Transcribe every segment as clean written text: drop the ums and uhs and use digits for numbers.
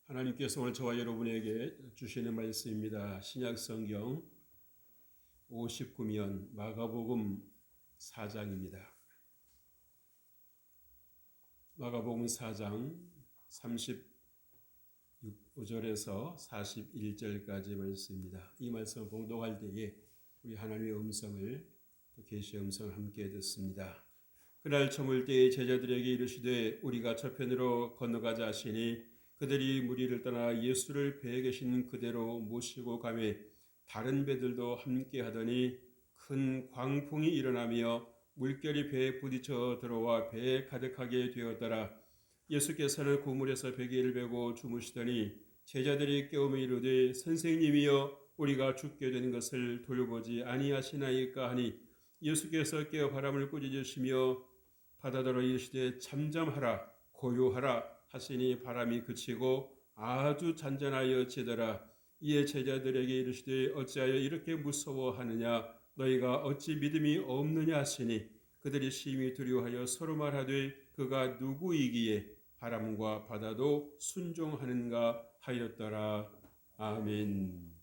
하나님께서 오늘 저와 여러분에게 주시는 말씀입니다. 신약성경 59면 마가복음 4장입니다. 마가복음 4장 35절에서 41절까지 말씀입니다. 이 말씀을 봉독할 때에 우리 하나님의 음성을, 또 계시의 음성을 함께 듣습니다. 그날 저물 때에 제자들에게 이르시되 우리가 저편으로 건너가자 하시니 그들이 무리를 떠나 예수를 배에 계신 그대로 모시고 가매 다른 배들도 함께 하더니 큰 광풍이 일어나며 물결이 배에 부딪혀 들어와 배에 가득하게 되었더라. 예수께서는 고물에서 베개를 베고 주무시더니 제자들이 깨우며 이르되 선생님이여 우리가 죽게 되는 것을 돌보지 아니하시나이까 하니 예수께서 깨어 바람을 꾸짖으시며 바다더러 이르시되 잠잠하라 고요하라 하시니 바람이 그치고 아주 잔잔하여 지더라. 이에 제자들에게 이르시되 어찌하여 이렇게 무서워하느냐 너희가 어찌 믿음이 없느냐 하시니 그들이 심히 두려워하여 서로 말하되 그가 누구이기에 바람과 바다도 순종하는가 하였더라. 아멘.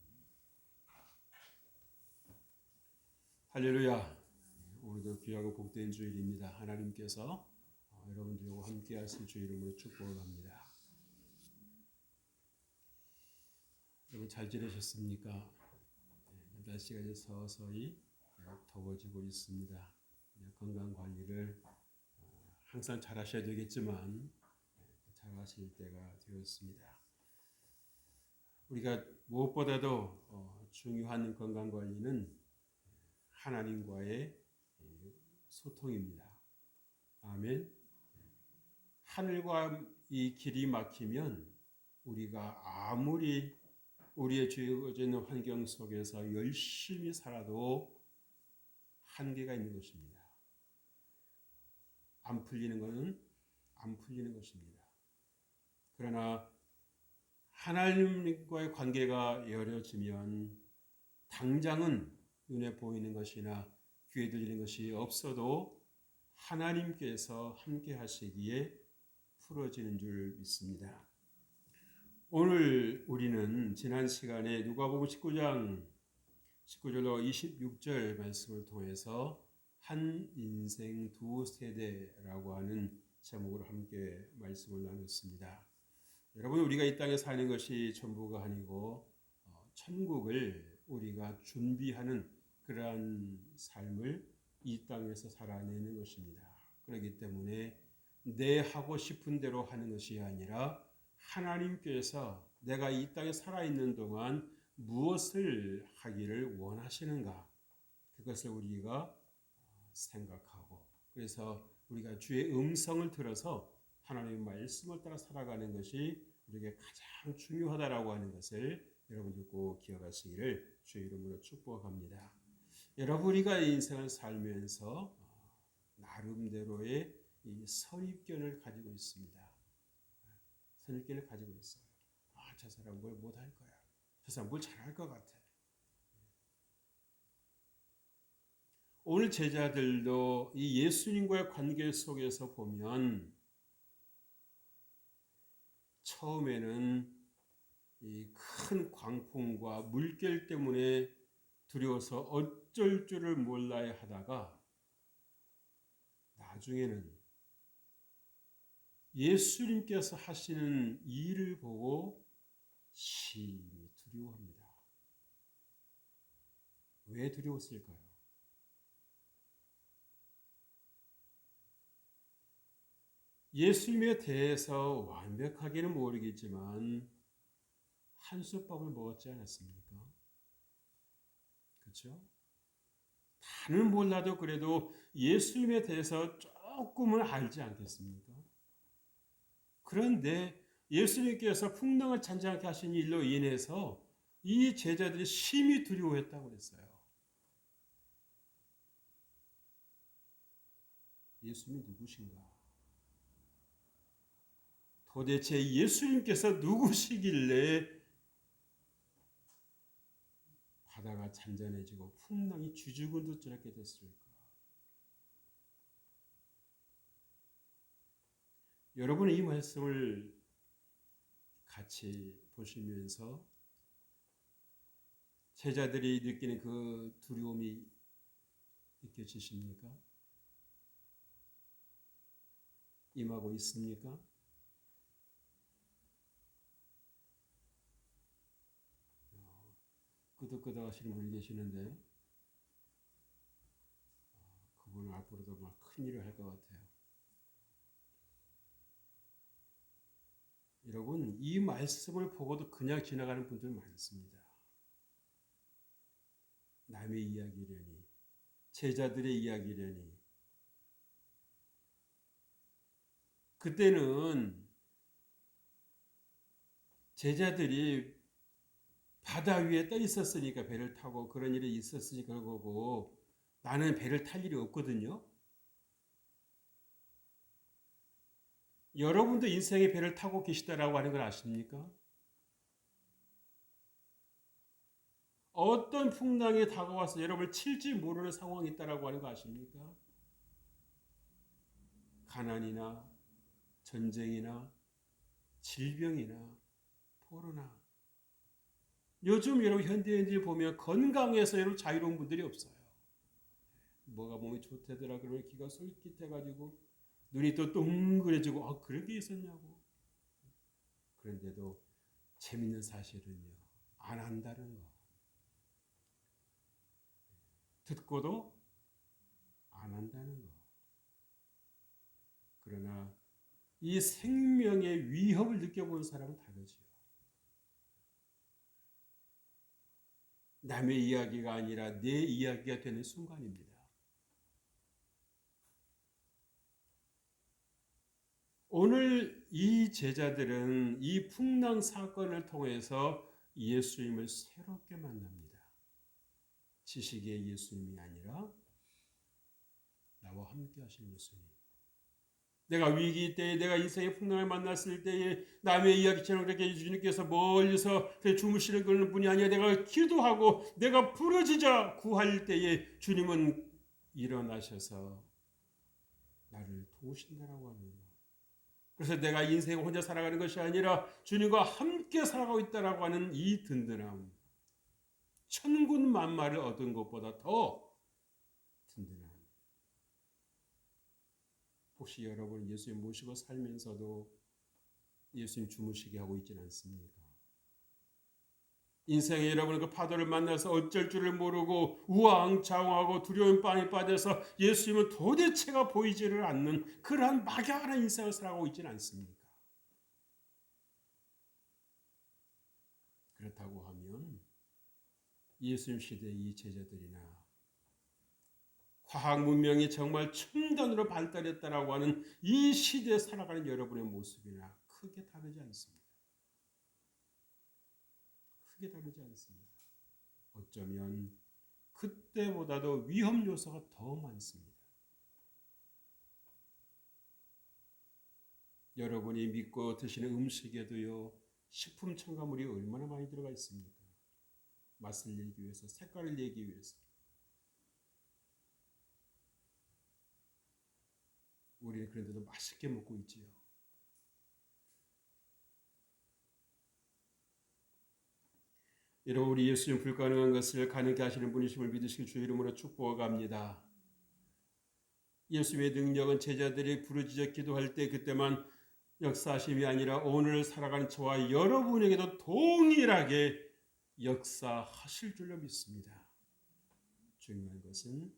할렐루야. 오늘도 귀하고 복된 주일입니다. 하나님께서 여러분들과 함께 하실 주 이름으로 축복을 합니다. 여러분 잘 지내셨습니까? 날씨가 이제 서서히 더워지고 있습니다. 건강 관리를 항상 잘 하셔야 되겠지만 잘 하실 때가 되었습니다. 우리가 무엇보다도 중요한 건강 관리는 하나님과의 소통입니다. 아멘. 하늘과 이 길이 막히면 우리가 아무리 우리의 주어져 있는 환경 속에서 열심히 살아도 한계가 있는 것입니다. 안 풀리는 것은 안 풀리는 것입니다. 그러나 하나님과의 관계가 열어지면 당장은 눈에 보이는 것이나 귀에 들리는 것이 없어도 하나님께서 함께 하시기에 풀어지는 줄 믿습니다. 오늘 우리는 지난 시간에 누가복음 19절로 26절 말씀을 통해서 한 인생 두 세대라고 하는 제목으로 함께 말씀을 나눴습니다. 여러분, 우리가 이 땅에 사는 것이 전부가 아니고 천국을 우리가 준비하는 그러한 삶을 이 땅에서 살아내는 것입니다. 그렇기 때문에 내 하고 싶은 대로 하는 것이 아니라 하나님께서 내가 이 땅에 살아있는 동안 무엇을 하기를 원하시는가, 그것을 우리가 생각하고, 그래서 우리가 주의 음성을 들어서 하나님의 말씀을 따라 살아가는 것이 우리에게 가장 중요하다라고 하는 것을 여러분들 꼭 기억하시기를 주의 이름으로 축복합니다. 여러분, 우리가 인생을 살면서 나름대로의 이 선입견을 가지고 있습니다. 선입견을 가지고 있어요. 저 사람 뭘 못할 거야. 저 사람 뭘 잘할 것 같아. 오늘 제자들도 이 예수님과의 관계 속에서 보면 처음에는 이 큰 광풍과 물결 때문에 두려워서 어쩔 줄을 몰라야 하다가 나중에는 예수님께서 하시는 일을 보고 심히 두려워합니다. 왜 두려웠을까요? 예수님에 대해서 완벽하게는 모르겠지만 한솥밥을 먹었지 않았습니까? 그렇죠? 다는 몰라도 그래도 예수님에 대해서 조금은 알지 않겠습니까? 그런데 예수님께서 풍랑을 잔잔하게 하신 일로 인해서 이 제자들이 심히 두려워했다고 그랬어요. 예수님이 누구신가? 도대체 예수님께서 누구시길래 바다가 잔잔해지고 풍랑이 쥐죽은 듯 저렇게 됐을까? 여러분은 이 말씀을 같이 보시면서 제자들이 느끼는 그 두려움이 느껴지십니까? 임하고 있습니까? 끄덕끄덕 하시는 분이 계시는데 그분은 앞으로도 막 큰일을 할 것 같아요. 여러분, 이 말씀을 보고도 그냥 지나가는 분들 많습니다. 남의 이야기려니, 제자들의 이야기려니. 그때는 제자들이 바다 위에 떠 있었으니까 배를 타고 그런 일이 있었으니까 그거고 나는 배를 탈 일이 없거든요. 여러분도 인생의 배를 타고 계시다라고 하는 걸 아십니까? 어떤 풍랑이 다가와서 여러분을 칠지 모르는 상황이 있다라고 하는 거 아십니까? 가난이나 전쟁이나 질병이나 코로나. 요즘 여러분 현대인들 보면 건강해서 여러분 자유로운 분들이 없어요. 뭐가 몸이 좋다더라 그러면 기가 솔깃해가지고 눈이 또 동그래지고 그런 게 있었냐고. 그런데도 재밌는 사실은요. 안 한다는 거. 듣고도 안 한다는 거. 그러나 이 생명의 위협을 느껴보는 사람은 다르지요. 남의 이야기가 아니라 내 이야기가 되는 순간입니다. 오늘 이 제자들은 이 풍랑 사건을 통해서 예수님을 새롭게 만납니다. 지식의 예수님이 아니라 나와 함께 하신 예수님. 내가 위기 때에 내가 인생의 풍랑을 만났을 때에 남의 이야기처럼 그렇게 주님께서 멀리서 주무시는 그런 분이 아니라 내가 기도하고 내가 부르짖어 구할 때에 주님은 일어나셔서 나를 도우신다라고 하는 것. 그래서 내가 인생을 혼자 살아가는 것이 아니라 주님과 함께 살아가고 있다라고 하는 이 든든함. 천군 만마를 얻은 것보다 더 든든함. 혹시 여러분 예수님 모시고 살면서도 예수님 주무시게 하고 있지는 않습니까? 인생에 여러분 그 파도를 만나서 어쩔 줄을 모르고 우왕좌왕하고 두려움 빵에 빠져서 예수님은 도대체가 보이지를 않는 그러한 막연한 인생을 살아가고 있지는 않습니까? 그렇다고 하면 예수님 시대의 이 제자들이나 과학 문명이 정말 첨단으로 발달했다라고 하는 이 시대에 살아가는 여러분의 모습이나 크게 다르지 않습니다. 크게 다르지 않습니다. 어쩌면 그때보다도 위험 요소가 더 많습니다. 여러분이 믿고 드시는 음식에도요, 식품 첨가물이 얼마나 많이 들어가 있습니까? 맛을 내기 위해서, 색깔을 내기 위해서. 우리는 그런데도 맛있게 먹고 있지요. 여러분, 우리 예수님 불가능한 것을 가능케 하시는 분이심을 믿으시길 주의 이름으로 축복합니다. 예수님의 능력은 제자들이 부르짖어 기도할 때 그때만 역사하심이 아니라 오늘 살아가는 저와 여러분에게도 동일하게 역사하실 줄로 믿습니다. 중요한 것은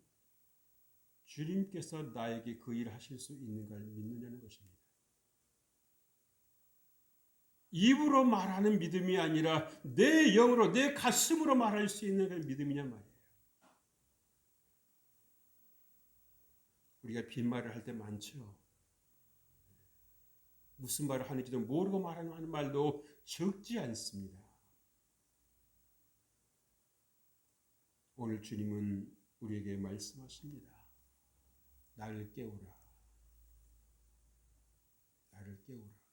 주님께서 나에게 그 일을 하실 수 있는가를 믿느냐는 것입니다. 입으로 말하는 믿음이 아니라 내 영으로 내 가슴으로 말할 수 있는 그 믿음이냐 말이에요. 우리가 빈말을 할 때 많죠. 무슨 말을 하는지도 모르고 말하는 말도 적지 않습니다. 오늘 주님은 우리에게 말씀하십니다. 나를 깨우라. 나를 깨우라.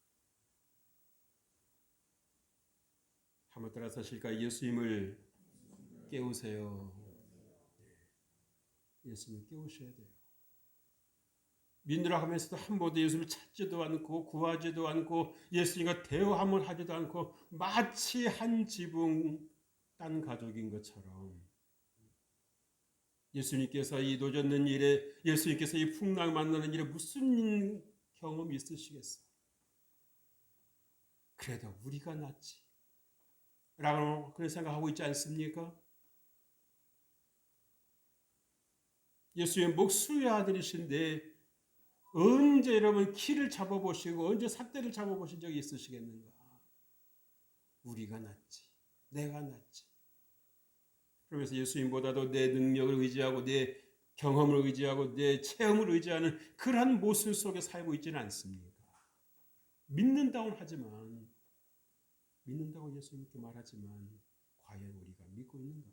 한번 따라서실까? 예수님을 깨우세요. 예수님을 깨우셔야 돼요. 믿느라 하면서도 한 번도 예수를 찾지도 않고 구하지도 않고 예수님과 대화함을 하지도 않고 마치 한 지붕 딴 가족인 것처럼 예수님께서 이 노젓는 일에 예수님께서 이 풍랑 만나는 일에 무슨 경험이 있으시겠어? 그래도 우리가 낫지 라고 그런 생각하고 있지 않습니까? 예수의 목수의 아들이신데 언제 여러분 키를 잡아보시고 언제 삿대를 잡아보신 적이 있으시겠는가? 우리가 낫지, 내가 낫지. 그러면서 예수님보다도 내 능력을 의지하고 내 경험을 의지하고 내 체험을 의지하는 그러한 모습 속에 살고 있지는 않습니까? 믿는다고는 하지만 믿는다고 예수님께 말하지만 과연 우리가 믿고 있는가?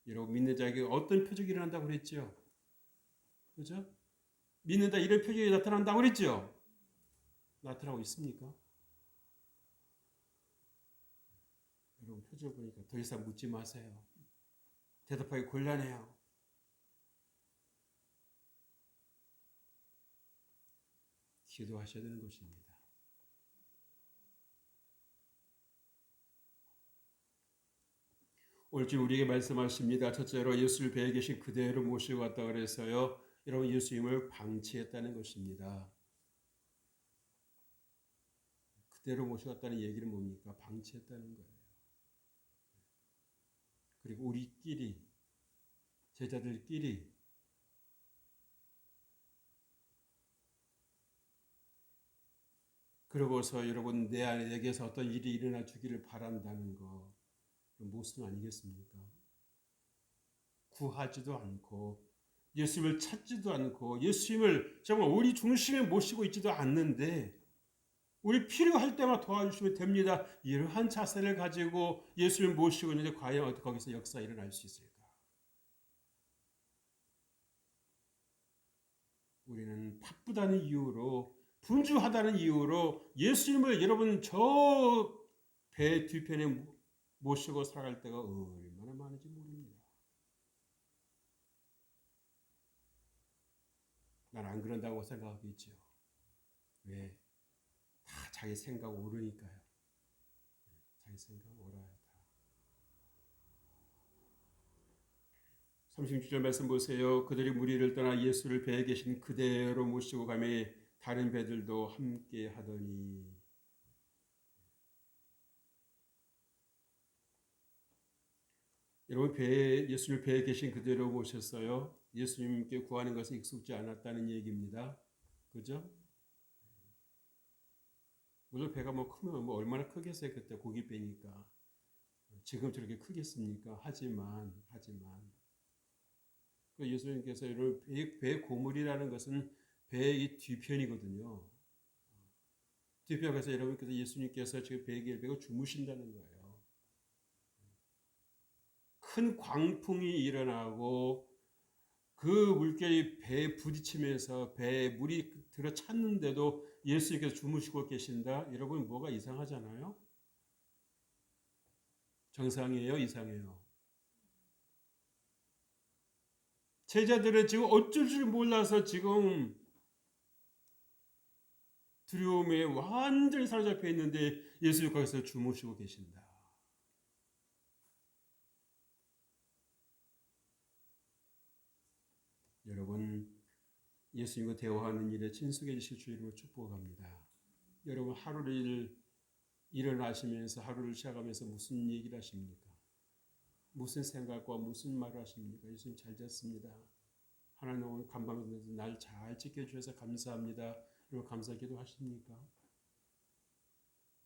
여러분 믿는 자에게 어떤 표적이 일어난다고 그랬죠? 그죠? 믿는다 이런 표적이 나타난다고 그랬죠? 나타나고 있습니까? 여러분 표적 보니까 더 이상 묻지 마세요. 대답하기 곤란해요. 기도하셔야 되는 것입니다. 오늘 주 우리에게 말씀하십니다. 첫째로 예수를 배에 계신 그대로 모시고 왔다 그래서요. 여러분 예수님을 방치했다는 것입니다. 그대로 모시고 왔다는 얘기는 뭡니까? 방치했다는 거예요. 그리고 우리끼리 제자들끼리 그러고서 여러분 내게서 어떤 일이 일어나 주기를 바란다는 거 모습 아니겠습니까? 구하지도 않고 예수님을 찾지도 않고 예수님을 정말 우리 중심에 모시고 있지도 않는데 우리 필요할 때만 도와주시면 됩니다. 이러한 자세를 가지고 예수님을 모시고 있는데 과연 거기서 역사 일어날 수 있을까? 우리는 바쁘다는 이유로 분주하다는 이유로 예수님을 여러분 저 배 뒤편에 모시고 살아갈 때가 얼마나 많은지 모릅니다. 난 안 그런다고 생각하겠죠. 왜? 다 자기 생각 오르니까요. 자기 생각 오라요. 다. 36절 말씀 보세요. 그들이 무리를 떠나 예수를 배에 계신 그대로 모시고 가며 다른 배들도 함께 하더니 여러분 예수님을 배에 계신 그대로 모셨어요. 예수님께 구하는 것이 익숙지 않았다는 얘기입니다. 그죠? 물론 배가 뭐 크면 뭐 얼마나 크겠어요. 그때 고기 배니까. 지금 저렇게 크겠습니까? 하지만 예수님께서 여러분 배 고물이라는 것은 배의 뒤편이거든요. 뒤편에서 여러분께서 예수님께서 지금 배에 배고 주무신다는 거예요. 큰 광풍이 일어나고 그 물결이 배에 부딪히면서 배에 물이 들어찼는데도 예수님께서 주무시고 계신다? 여러분 뭐가 이상하잖아요? 정상이에요? 이상해요? 제자들은 지금 어쩔 줄 몰라서 지금 두려움에 완전히 사로잡혀 있는데 예수님 거기서 주무시고 계신다. 여러분 예수님과 대화하는 일에 친숙해지실 주 이름으로 축복합니다. 여러분 하루를 일어나시면서 하루를 시작하면서 무슨 얘기를 하십니까? 무슨 생각과 무슨 말을 하십니까? 예수님 잘 잤습니다. 하나님 오늘 간밤에서 날 잘 지켜주셔서 감사합니다. 여러분 감사 기도하십니까?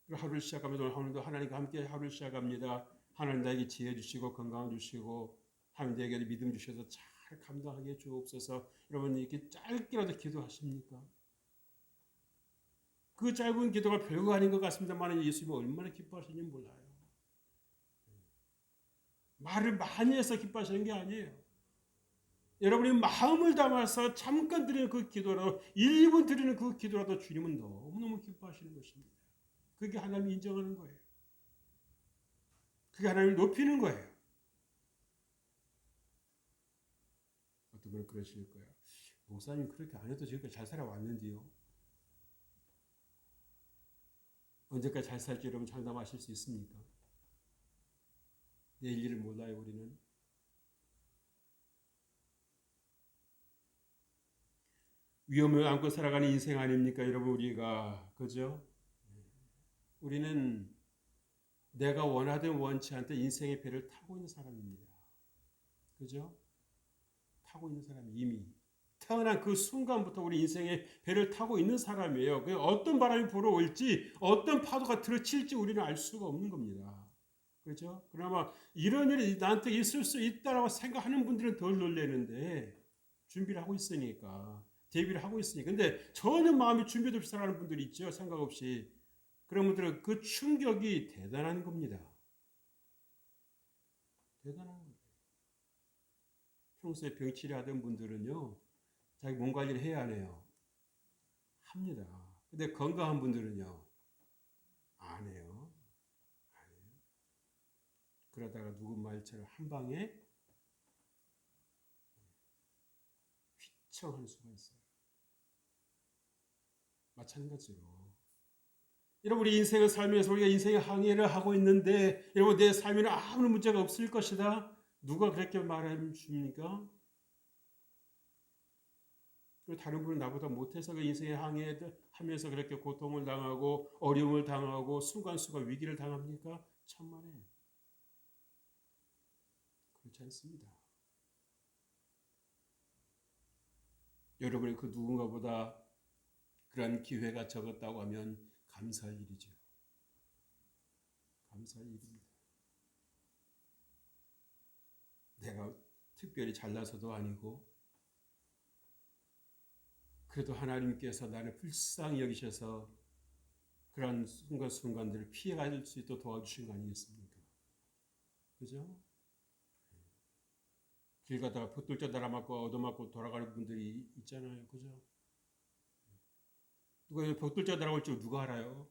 그리고 하루를 시작하면서 오늘도 하나님과 함께 하루를 시작합니다. 하나님 나에게 지혜 주시고 건강 주시고 하나님 나에게 믿음 주셔서 잘 감당하게 주옵소서. 여러분 이렇게 짧게라도 기도하십니까? 그 짧은 기도가 별거 아닌 것 같습니다만 예수님은 얼마나 기뻐하시는지 몰라요. 말을 많이 해서 기뻐하시는 게 아니에요. 여러분이 마음을 담아서 잠깐 드리는 그 기도라도 1, 2분 드리는 그 기도라도 주님은 너무너무 기뻐하시는 것입니다. 그게 하나님 인정하는 거예요. 그게 하나님을 높이는 거예요. 분은 그러실 거예요. 목사님 그렇게 안 해도 지금까지 잘 살아왔는데요. 언제까지 잘 살지 여러분 장담하실 수 있습니까? 내일 일을 몰라요 우리는. 위험을 안고 살아가는 인생 아닙니까 여러분 우리가. 그죠? 우리는 내가 원하든 원치 않든 인생의 배를 타고 있는 사람입니다. 그죠? 타고 있는 사람이 이미 태어난 그 순간부터 우리 인생의 배를 타고 있는 사람이에요. 어떤 바람이 불어올지 어떤 파도가 들어칠지 우리는 알 수가 없는 겁니다. 그렇죠? 그나마 이런 일이 나한테 있을 수 있다라고 생각하는 분들은 덜 놀라는데 준비를 하고 있으니까 대비를 하고 있으니까. 근데 전혀 마음이 준비도 없이 살아가는 분들이 있죠. 생각 없이. 그런 분들은 그 충격이 대단한 겁니다. 대단한 거예요. 평소에 병치레하던 분들은요. 자기 몸 관리를 해야 하네요. 합니다. 근데 건강한 분들은요. 안 해요. 안 해요. 그러다가 누구 말처럼 한 방에 휘청할 수가 있어요. 마찬가지로. 여러분 우리 인생을 살면서 우리가 인생의 항해를 하고 있는데 여러분 내 삶에는 아무런 문제가 없을 것이다. 누가 그렇게 말해 줍니까? 다른 분은 나보다 못해서 그 인생의 항해하면서 그렇게 고통을 당하고 어려움을 당하고 순간순간 위기를 당합니까? 천만에. 그렇지 않습니다. 여러분이 그 누군가보다 그런 기회가 적었다고 하면 감사할 일이죠. 감사할 일입니다. 내가 특별히 잘나서도 아니고 그래도 하나님께서 나를 불쌍히 여기셔서 그런 순간순간들을 피해갈 수 있도록 도와주신 거 아니겠습니까? 그죠? 길 가다가 벽돌자 달아맞고 얻어맞고 돌아가는 분들이 있잖아요. 그죠? 누가 벽돌자 달아올 줄 누가 알아요?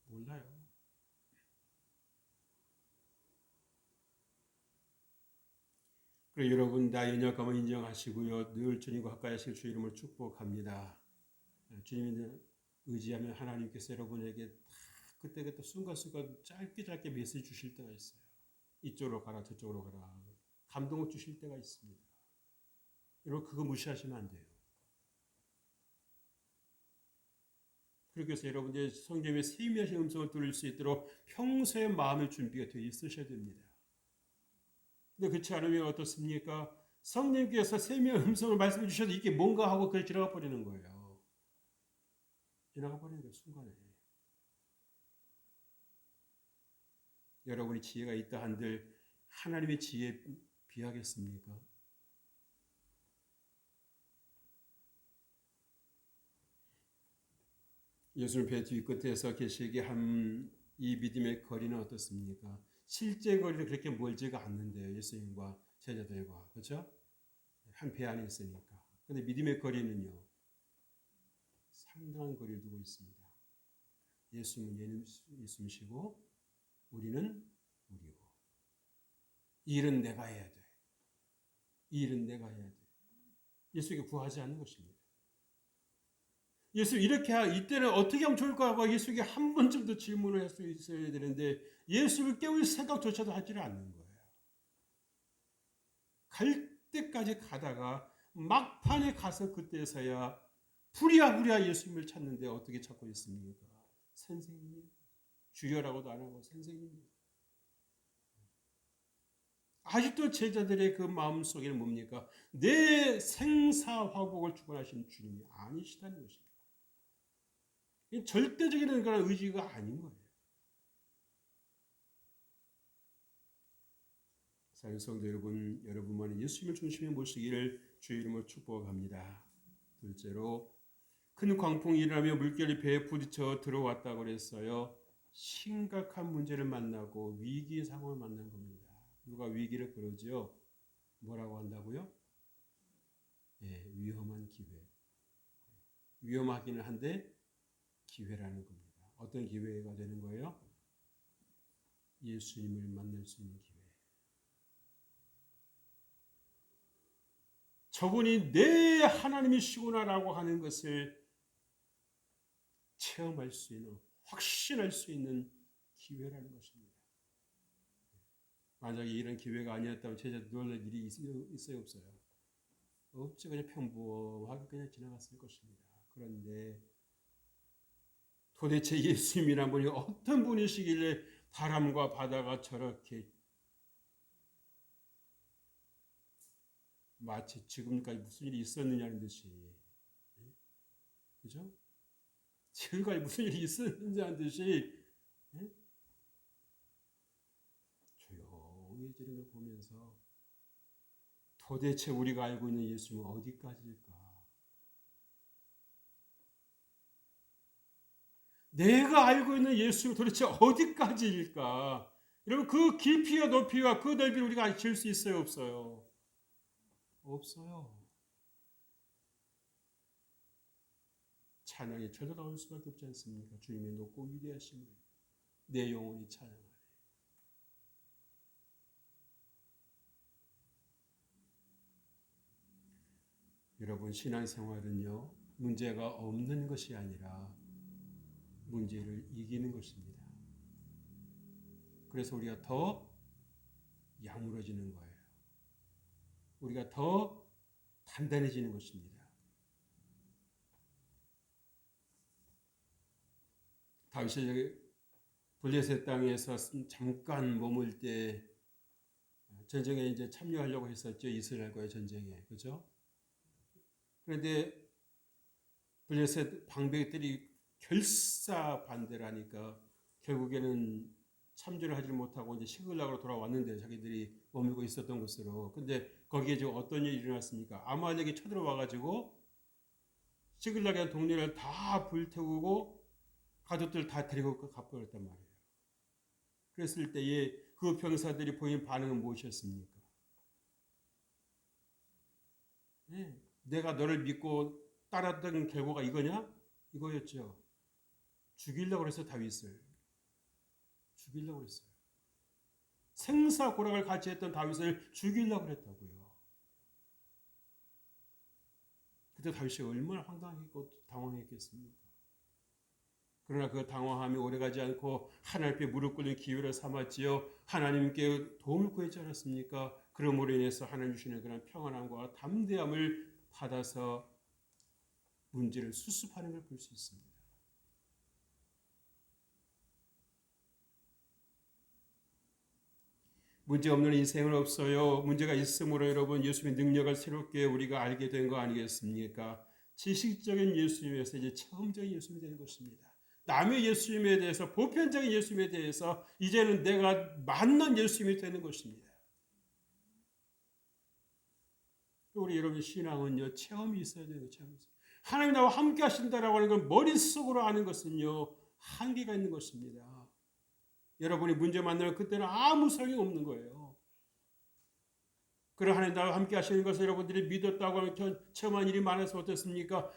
몰라요. 그래 여러분 나의 연약함을 인정하시고요. 늘 주님과 가까이 하실 주 이름을 축복합니다. 주님을 의지하면 하나님께서 여러분에게 그때그때 순간순간 짧게 메시지 주실 때가 있어요. 이쪽으로 가라 저쪽으로 가라. 감동을 주실 때가 있습니다. 여러분 그거 무시하시면 안 돼요. 그렇게 해서 여러분들이 성경의 세미하신 음성을 들을 수 있도록 평소에 마음의 준비가 되어 있으셔야 됩니다. 근데 그렇지 않으면 어떻습니까? 성령께서 세미한 음성을 말씀해 주셔도 이게 뭔가 하고 그냥 지나가 버리는 거예요. 지나가 버리는 거예요. 순간에. 여러분이 지혜가 있다 한들 하나님의 지혜에 비하겠습니까? 예수님 배 뒤끝에서 계시게 한 이 믿음의 거리는 어떻습니까? 실제 거리는 그렇게 멀지가 않는데요. 예수님과 제자들과. 그렇죠? 한 배 안에 있으니까. 근데 믿음의 거리는요. 상당한 거리를 두고 있습니다. 예수님은 예수님이시고 우리는 우리고. 이 일은 내가 해야 돼. 이 일은 내가 해야 돼. 예수에게 구하지 않는 것입니다. 예수 이렇게 이때는 어떻게 하면 좋을까 하고 예수에게 한 번쯤 더 질문을 할 수 있어야 되는데 예수를 깨울 생각조차도 하지를 않는 거예요. 갈 때까지 가다가 막판에 가서 그때서야 부랴부랴 예수님을 찾는데 어떻게 찾고 있습니까? 선생님, 주여라고도 안 하고 선생님. 아직도 제자들의 그 마음속에는 뭡니까? 내 생사화복을 주관하시는 주님이 아니시다는 것입니다. 절대적인 그런 의지가 아닌 거예요. 사랑하는 성도 여러분, 여러분만이 예수님을 중심에 모시기를 주의 이름으로 축복합니다. 둘째로 큰 광풍이 일어나며 물결이 배에 부딪혀 들어왔다고 그랬어요. 심각한 문제를 만나고 위기 상황을 만난 겁니다. 누가 위기를 그러지요? 뭐라고 한다고요? 예, 위험한 기회. 위험하기는 한데 기회라는 겁니다. 어떤 기회가 되는 거예요? 예수님을 만날 수 있는 기회. 저분이 내 하나님이시구나라고 하는 것을 체험할 수 있는, 확신할 수 있는 기회라는 것입니다. 만약에 이런 기회가 아니었다면 제자들 놀랄 일이 있어요, 없어요? 없죠. 그냥 평범하게 그냥 지나갔을 것입니다. 그런데 도대체 예수님이란 분이 어떤 분이시길래 바람과 바다가 저렇게 마치 지금까지 무슨 일이 있었느냐는 듯이, 그죠? 지금까지 무슨 일이 있었느냐는 듯이 조용해지는 걸 보면서 도대체 우리가 알고 있는 예수님은 어디까지일까? 내가 알고 있는 예수님은 도대체 어디까지일까? 여러분, 그 깊이와 높이와 그 넓이를 우리가 알 수 있어요, 없어요? 없어요. 찬양이 절로 나올 수밖에 없지 않습니까? 주님의 높고 위대하심을 내 영혼이 찬양하네. 여러분, 신앙생활은요, 문제가 없는 것이 아니라 문제를 이기는 것입니다. 그래서 우리가 더 야무러지는 거예요. 우리가 더 단단해지는 것입니다. 다윗이 블레셋 땅에서 잠깐 머물 때 전쟁에 이제 참여하려고 했었죠. 이스라엘과의 전쟁에. 그죠? 그런데 블레셋 방백들이 결사 반대를 하니까 결국에는 참전을 하지 못하고 이제 시글락으로 돌아왔는데 자기들이 머물고 있었던 곳으로. 근데 거기에 지금 어떤 일이 일어났습니까? 아말렉이 쳐들어와 가지고 시글락의 동네를 다 불태우고 가족들 다 데리고 가버렸단 말이에요. 그랬을 때에 그 병사들이 보인 반응은 무엇이었습니까? 네, 내가 너를 믿고 따랐던 결과가 이거냐? 이거였죠. 죽이려고 해서 다윗을 죽이려고 했어요. 생사고락을 같이 했던 다윗을 죽이려고 했다고요. 그때 다윗이 얼마나 황당했고 당황했겠습니까? 그러나 그 당황함이 오래가지 않고 하나님 앞에 무릎 꿇는 기회를 삼았지요. 하나님께 도움을 구했지 않았습니까? 그러므로 인해서 하나님 주시는 그런 평안함과 담대함을 받아서 문제를 수습하는 걸 볼 수 있습니다. 문제 없는 인생은 없어요. 문제가 있으므로 여러분 예수님의 능력을 새롭게 우리가 알게 된 거 아니겠습니까? 지식적인 예수님에서 이제 체험적인 예수님이 되는 것입니다. 남의 예수님에 대해서 보편적인 예수님에 대해서 이제는 내가 만난 예수님이 되는 것입니다. 우리 여러분 신앙은요 체험이 있어야 돼요. 체험이 있어요. 하나님 나와 함께 하신다라고 하는 건 머릿속으로 아는 것은요 한계가 있는 것입니다. 여러분이 문제 만나면 그때는 아무 소용이 없는 거예요. 그러나 하나님 나와 함께 하시는 것을 여러분들이 믿었다고 하면 체험한 일이 많아서 어떻습니까?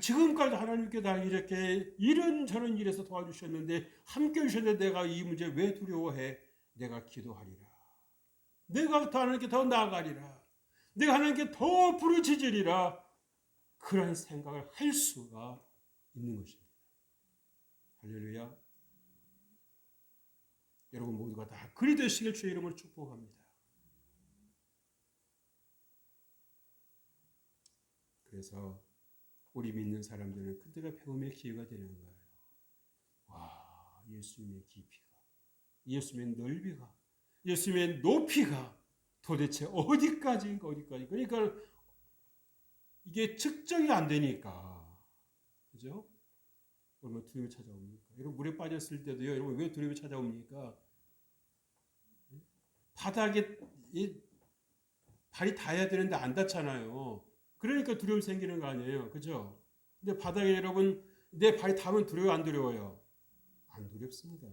지금까지 하나님께 나 이렇게 이런저런 일에서 도와주셨는데 함께 해주셨는데 내가 이 문제 왜 두려워해? 내가 기도하리라. 내가 더 하나님께 더 나아가리라. 내가 하나님께 더 부르짖으리라. 그런 생각을 할 수가 있는 것입니다. 할렐루야. 여러분 모두가 다 그리 되시길 주의 이름으로 축복합니다. 그래서 우리 믿는 사람들은 그때가 배움의 기회가 되는 거예요. 와, 예수님의 깊이가, 예수님의 넓이가, 예수님의 높이가 도대체 어디까지인가 어디까지. 그러니까 이게 측정이 안 되니까, 그죠? 얼마나 두려움이 찾아옵니까? 여러분 물에 빠졌을 때도요. 여러분 왜 두려움이 찾아옵니까? 바닥에 발이 닿아야 되는데 안 닿잖아요. 그러니까 두려움 생기는 거 아니에요. 그죠? 근데 바닥에 여러분 내 발이 닿으면 두려워 안 두려워요? 안 두렵습니다.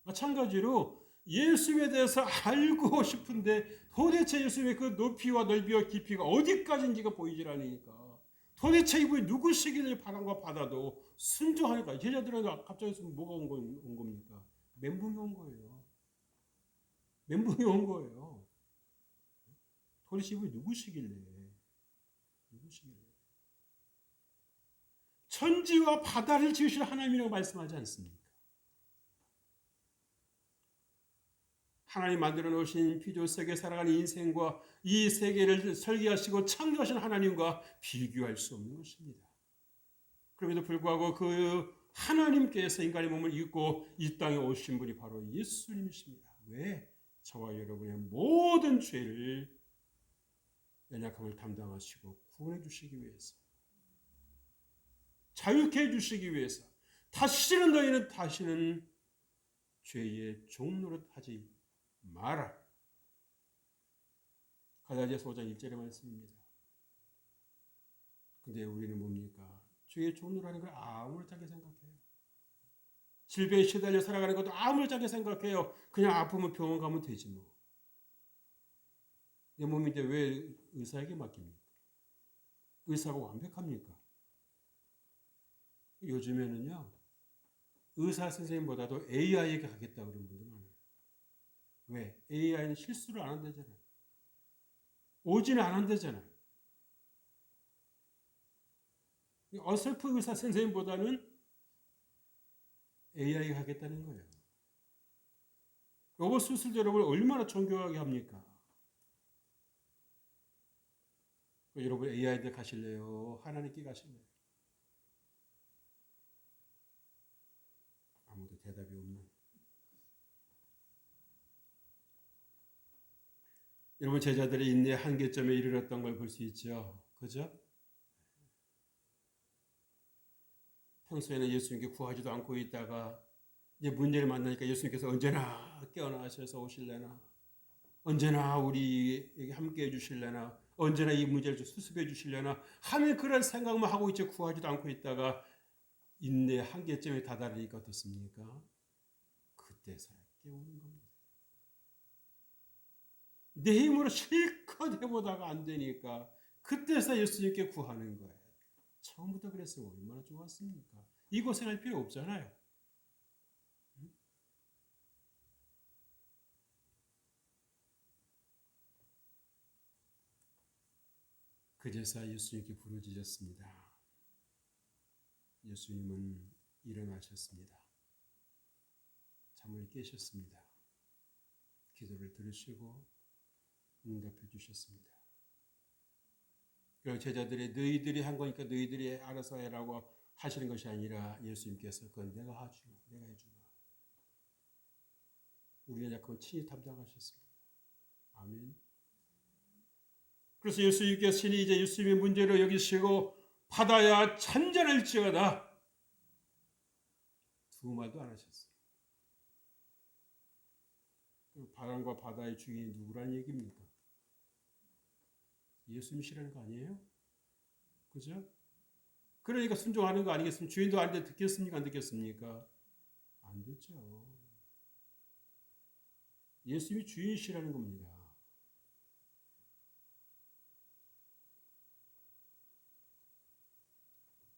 마찬가지로 예수님에 대해서 알고 싶은데 도대체 예수님의 그 높이와 넓이와 깊이가 어디까지인지가 보이질 않으니까 도대체 이분이 누구시길래 바람과 바다도 순종하니까 제자들은 갑자기 뭐가 온 겁니까? 멘붕이 온 거예요. 멘붕이 온 거예요. 도대체 이분이 누구시길래? 천지와 바다를 지으실 하나님이라고 말씀하지 않습니까? 하나님 만들어 놓으신 피조 세계 살아가는 인생과 이 세계를 설계하시고 창조하신 하나님과 비교할 수 없는 것입니다. 그럼에도 불구하고 그 하나님께서 인간의 몸을 입고 이 땅에 오신 분이 바로 예수님이십니다. 왜? 저와 여러분의 모든 죄를 연약함을 담당하시고 구원해 주시기 위해서, 자유케 해 주시기 위해서, 다시는 너희는 다시는 죄의 종노릇 하지 마라. 갈라디아서 5장 1절의 말씀입니다. 근데 우리는 뭡니까? 죄의 종노라는 걸 아무렇지않게 생각해요. 질병에 시달려 살아가는 것도 아무렇지않게 생각해요. 그냥 아프면 병원 가면 되지 뭐. 내 몸인데 왜 의사에게 맡깁니까? 의사가 완벽합니까? 요즘에는요, 의사 선생님보다도 AI에게 가겠다고 그러는 분들 많아요. 왜? AI는 실수를 안 한다잖아요. 오지는 않는다잖아요. 어설픈 의사 선생님보다는 AI가 하겠다는 거예요. 로봇 수술도 여러분 얼마나 존경하게 합니까? 여러분 AI한테 가실래요? 하나님께 가실래요? 아무도 대답이 없는. 여러분 제자들의 인내 한계점에 이르렀던 걸 볼 수 있죠. 그죠? 평소에는 예수님께 구하지도 않고 있다가 이제 문제를 만나니까 예수님께서 언제나 깨어나셔서 오실래나, 언제나 우리에게 함께 해주실래나, 언제나 이 문제를 수습해 주실래나 하는 그런 생각만 하고 있죠. 구하지도 않고 있다가 인내 한계점에 다다르니까 어떻습니까? 그때서야 깨우는 겁니다. 내 힘으로 실컷 해보다가 안 되니까 그때서 예수님께 구하는 거예요. 처음부터 그랬으면 얼마나 좋았습니까? 이 고생할 필요 없잖아요. 그제서 예수님께 부르짖었습니다. 예수님은 일어나셨습니다. 잠을 깨셨습니다. 기도를 들으시고 응답해 주셨습니다. 그리고 제자들이 너희들이 한 거니까 너희들이 알아서 해라고 하시는 것이 아니라 예수님께서 그건 내가 해주마. 우리의 약함을 친히 담당하셨습니다. 아멘. 그래서 예수님께서 친히 이제 예수님의 문제를 여기시고 바다야 잔잔할지어다 두 말도 안 하셨어요. 바람과 바다의 주인이 누구란 얘기입니까? 예수님이시라는 거 아니에요? 그죠? 그러니까 순종하는 거 아니겠습니까? 주인도 아닌데 듣겠습니까? 안 듣겠습니까? 안 듣죠. 예수님이 주인이시라는 겁니다.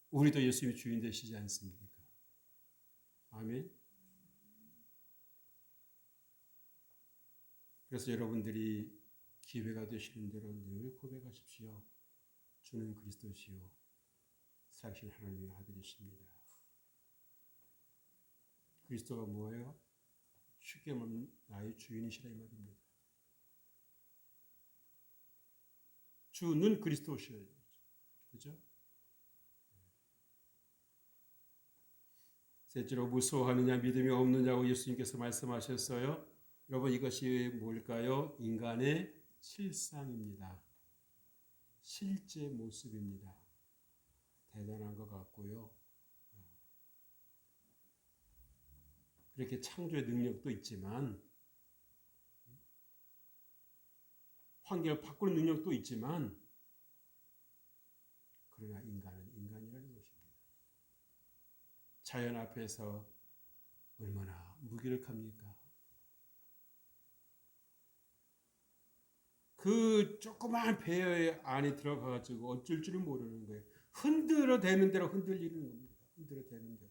우리도 예수님이 주인 되시지 않습니까? 아멘. 그래서 여러분들이 기회가 되시는 대로 늘 고백하십시오. 주는 그리스도시요 살아계신 하나님의 아들이십니다. 그리스도가 뭐예요? 쉽게 말하면 나의 주인이시라 이 말입니다. 주는 그리스도시요. 그죠? 셋째로 무서워하느냐 믿음이 없느냐고 예수님께서 말씀하셨어요. 여러분 이것이 뭘까요? 인간의 실상입니다. 실제 모습입니다. 대단한 것 같고요. 그렇게 창조의 능력도 있지만 환경을 바꾸는 능력도 있지만 그러나 인간은 인간이라는 것입니다. 자연 앞에서 얼마나 무기력합니까? 그 조그만 배 안에 들어가가지고 어쩔 줄을 모르는 거예요. 흔들어 대는 대로 흔들리는 겁니다. 흔들어 대는 대로.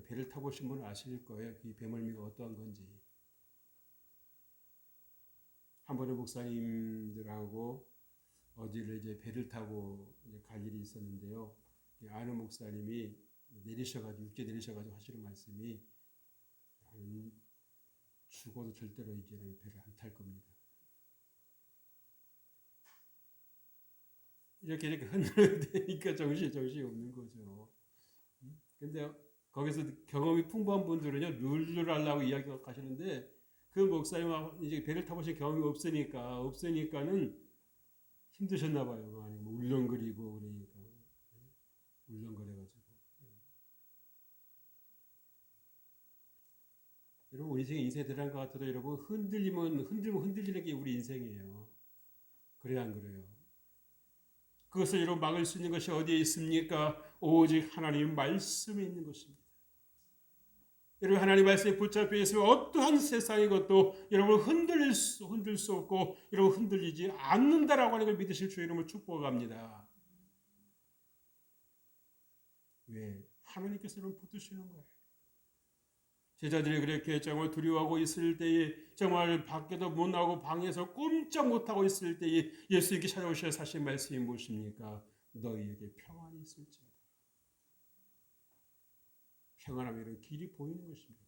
배를 타보신 분은 아실 거예요. 이 배멀미가 어떠한 건지. 한 번에 목사님들하고 어디를 이제 배를 타고 이제 갈 일이 있었는데요. 아는 목사님이 내리셔가지고 육지에 내리셔가지고 하시는 말씀이 나는 죽어도 절대로 이제는 배를 안 탈 겁니다. 이렇게 흔들리니까 정신이 없는 거죠. 근데 거기서 경험이 풍부한 분들은요, 룰루를 하려고 이야기하시는데, 그 목사님하고 이제 배를 타보신 경험이 없으니까는 힘드셨나 봐요. 많이 울렁거리고 그러니까. 울렁거려가지고. 여러분, 우리 인생에 들어간 것 같아도 여러분, 흔들리는 게 우리 인생이에요. 그래야 안 그래요? 그것을 여러분 막을 수 있는 것이 어디에 있습니까? 오직 하나님 말씀에 있는 것입니다. 여러분 하나님 말씀에 붙잡혀 있으면 어떠한 세상의 것도 여러분 흔들 수 없고 여러분 흔들리지 않는다라고 하는 걸 믿으실 주 이름을 축복합니다. 왜? 하나님께서 여러분 붙드시는 거예요. 제자들이 그렇게 정말 두려워하고 있을 때에 정말 밖에도 못 나오고 방에서 꼼짝 못하고 있을 때에 예수님께 찾아오셔서 하신 말씀이 무엇입니까? 너희에게 평안이 있을지어다. 평안하면 길이 보이는 것입니다.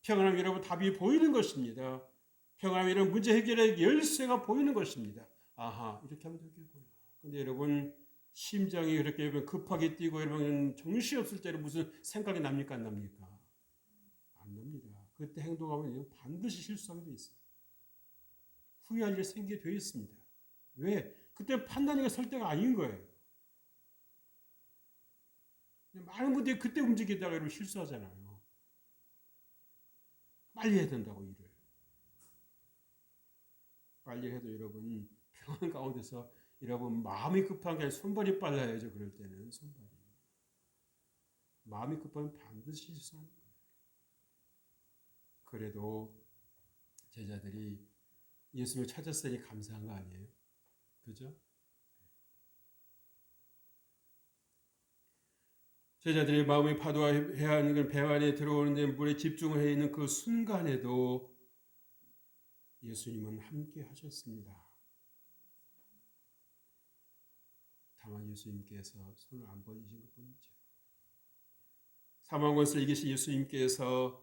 평안하면 여러분 답이 보이는 것입니다. 평안하면 문제 해결의 열쇠가 보이는 것입니다. 아하, 이렇게 하면 되겠구나. 근데 여러분 심장이 그렇게 급하게 뛰고 여러분 정신이 없을 때는 무슨 생각이 납니까? 안 납니까? 안 납니다. 그때 행동하면 반드시 실수하게 돼 있어요. 후회할 일이 생기게 되어 있습니다. 왜? 그때 판단이 설 때가 아닌 거예요. 많은 분들이 그때 움직이다가 여러분 실수하잖아요. 빨리 해야 된다고 일을. 빨리 해도 여러분 평안 가운데서 여러분 마음이 급한 게 아니라 손발이 빨라야죠. 그럴 때는 손발이. 마음이 급하면 반드시 실수하는 거예요. 그래도 제자들이 예수님을 찾았으니 감사한 거 아니에요? 그죠? 제자들의 마음이 파도와 해안 배안에 들어오는데 물에 집중해 있는 그 순간에도 예수님은 함께 하셨습니다. 다만 예수님께서 손을 안 벌리신 것뿐이죠. 사망권을 이기신 예수님께서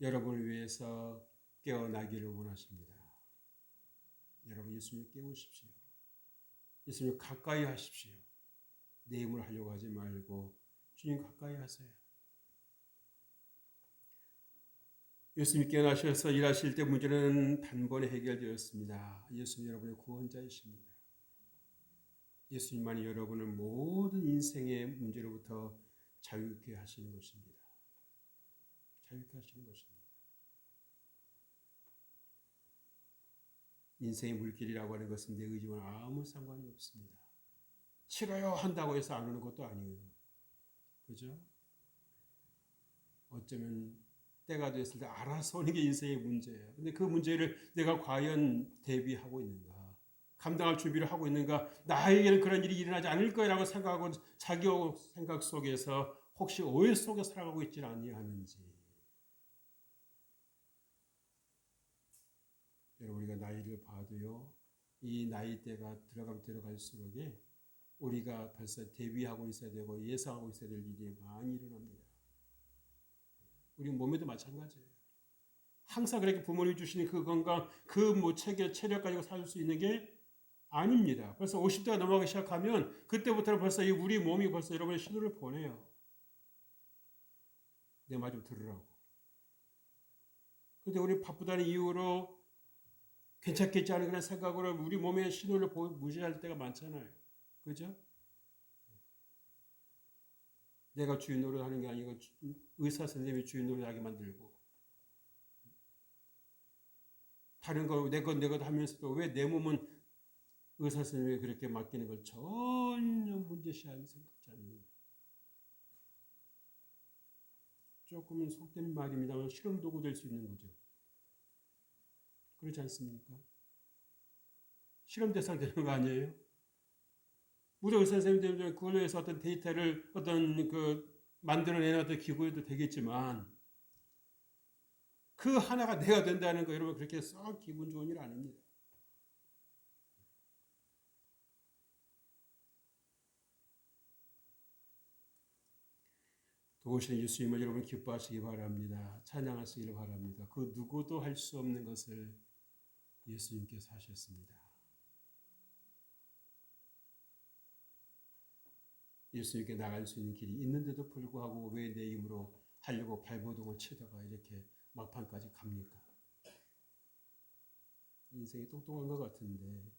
여러분을 위해서 깨어나기를 원하십니다. 여러분 예수님을 깨우십시오. 예수님을 가까이 하십시오. 내 힘을 하려고 하지 말고 주님 가까이 하세요. 예수님 깨어나셔서 일하실 때 문제는 단번에 해결되었습니다. 예수님 여러분의 구원자이십니다. 예수님만이 여러분을 모든 인생의 문제로부터 자유케 하시는 것입니다. 자유케 하시는 것입니다. 인생의 물길이라고 하는 것은 내 의지와 아무 상관이 없습니다. 싫어요 한다고 해서 안 오는 것도 아니에요. 그죠? 어쩌면 때가 됐을 때 알아서 오는 게 인생의 문제예요. 근데 그 문제를 내가 과연 대비하고 있는가? 감당할 준비를 하고 있는가? 나에게는 그런 일이 일어나지 않을 거라고 생각하고 자기 생각 속에서 혹시 오해 속에 살아가고 있지는 아니하는지. 여러분 우리가 나이를 봐도요. 이 나이대가 들어갈수록 우리가 벌써 대비하고 있어야 되고 예상하고 있어야 될 일이 많이 일어납니다. 우리 몸에도 마찬가지예요. 항상 그렇게 부모님이 주시는 그 건강, 그 체력 가지고 살 수 있는 게 아닙니다. 벌써 50대가 넘어가기 시작하면 그때부터는 벌써 우리 몸이 벌써 여러분의 신호를 보내요. 내 말 좀 들으라고. 근데 우리 바쁘다는 이유로 괜찮겠지 하는 그런 생각으로 우리 몸의 신호를 무시할 때가 많잖아요. 그죠? 내가 주인 노릇하는 게 아니고 의사 선생님이 주인 노릇하게 만들고 다른 거 내 것 하면서도 왜 내 몸은 의사 선생님이 그렇게 맡기는 걸 전혀 문제시하는 생각지 않는 조금은 속된 말입니다만 실험 도구 될 수 있는 거죠. 그렇지 않습니까? 실험 대상 되는 거 아니에요? 무료 의사 선생님들 그걸로 해서 어떤 데이터를 어떤 만들어내는 어떤 기구에도 되겠지만 그 하나가 내가 된다는 거 여러분 그렇게 썩 기분 좋은 일 아닙니다. 도우시는 예수님을 여러분 기뻐하시기 바랍니다. 찬양하시기를 바랍니다. 그 누구도 할 수 없는 것을 예수님께서 하셨습니다. 예수님께 나갈 수 있는 길이 있는데도 불구하고 왜 내 힘으로 하려고 발버둥을 치다가 이렇게 막판까지 갑니까? 인생이 똑똑한 것 같은데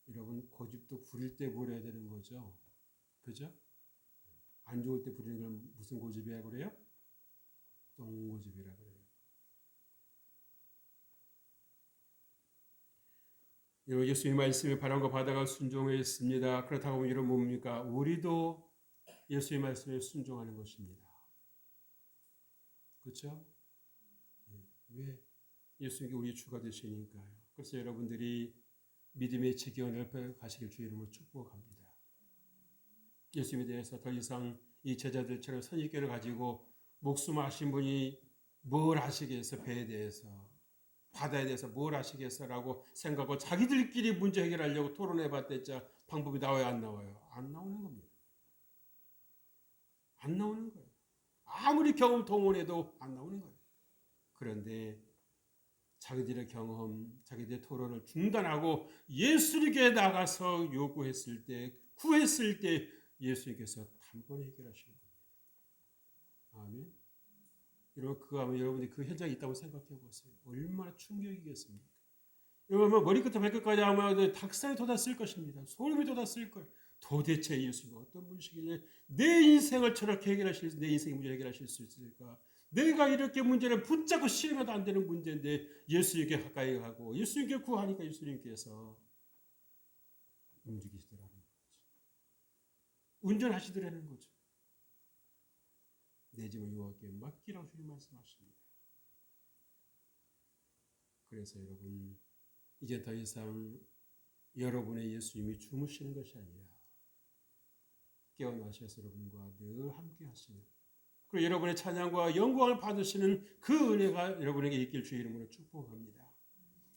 여러분 고집도 부릴 때 부려야 되는 거죠. 그죠? 안 좋을 때 부리는 건 무슨 고집이야 그래요? 똥고집이라 그래요. 여러분 예수님 말씀에 바람과 바다가 순종했습니다. 그렇다고 하면 이런 뭡니까? 우리도 예수의 말씀에 순종하는 것입니다. 그렇죠? 왜? 예수님이 우리 주가 되시니까요. 그래서 여러분들이 믿음의 지경을 넓혀 가시길 주의 이름으로 축복합니다. 예수님에 대해서 더 이상 이 제자들처럼 선입견을 가지고 목숨 하신 분이 뭘 하시겠어? 배에 대해서 바다에 대해서 뭘 하시겠어라고 생각하고 자기들끼리 문제 해결하려고 토론해봤댔자 방법이 나와요 안 나와요? 안 나오는 겁니다. 안 나오는 거예요. 아무리 경험 동원해도 안 나오는 거예요. 그런데 자기들의 경험, 자기들의 토론을 중단하고 예수님께 나가서 요구했을 때, 구했을 때 예수님께서 단번에 해결하시는 겁니다. 아멘. 여러분 그거 하면 여러분들이 그 현장에 있다고 생각해 보세요. 얼마나 충격이겠습니까? 여러분 머리부터 발끝까지 아마 닭살이 돋았을 것입니다. 소름이 돋았을 거예요. 도대체 예수가 어떤 분이시길래 내 인생을 저렇게 해결하실, 내 인생의 문제를 해결하실 수 있을까? 내가 이렇게 문제를 붙잡고 실행해도 안 되는 문제인데 예수님께 가까이 가고 예수님께 구하니까 예수님께서 움직이시더라는 거죠. 운전하시더라는 거죠. 내 짐을 여호와께 맡기라고 주님 말씀하십니다. 그래서 여러분 이제 더 이상 여러분의 예수님이 주무시는 것이 아니라 깨어나셔서 여러분과 늘 함께 하시는 그리고 여러분의 찬양과 영광을 받으시는 그 은혜가 여러분에게 있길 주의 이름으로 축복합니다.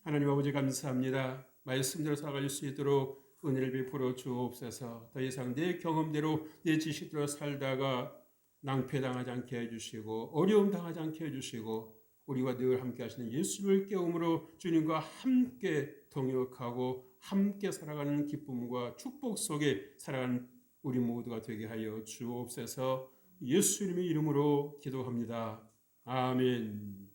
하나님 아버지 감사합니다. 말씀대로 살아갈 수 있도록 은혜를 베풀어 주옵소서. 더 이상 내 경험대로 내 지식대로 살다가 낭패당하지 않게 해주시고 어려움 당하지 않게 해주시고 우리와 늘 함께 하시는 예수를 깨움으로 주님과 함께 동역하고 함께 살아가는 기쁨과 축복 속에 살아가는 우리 모두가 되게 하여 주옵소서. 예수님의 이름으로 기도합니다. 아멘.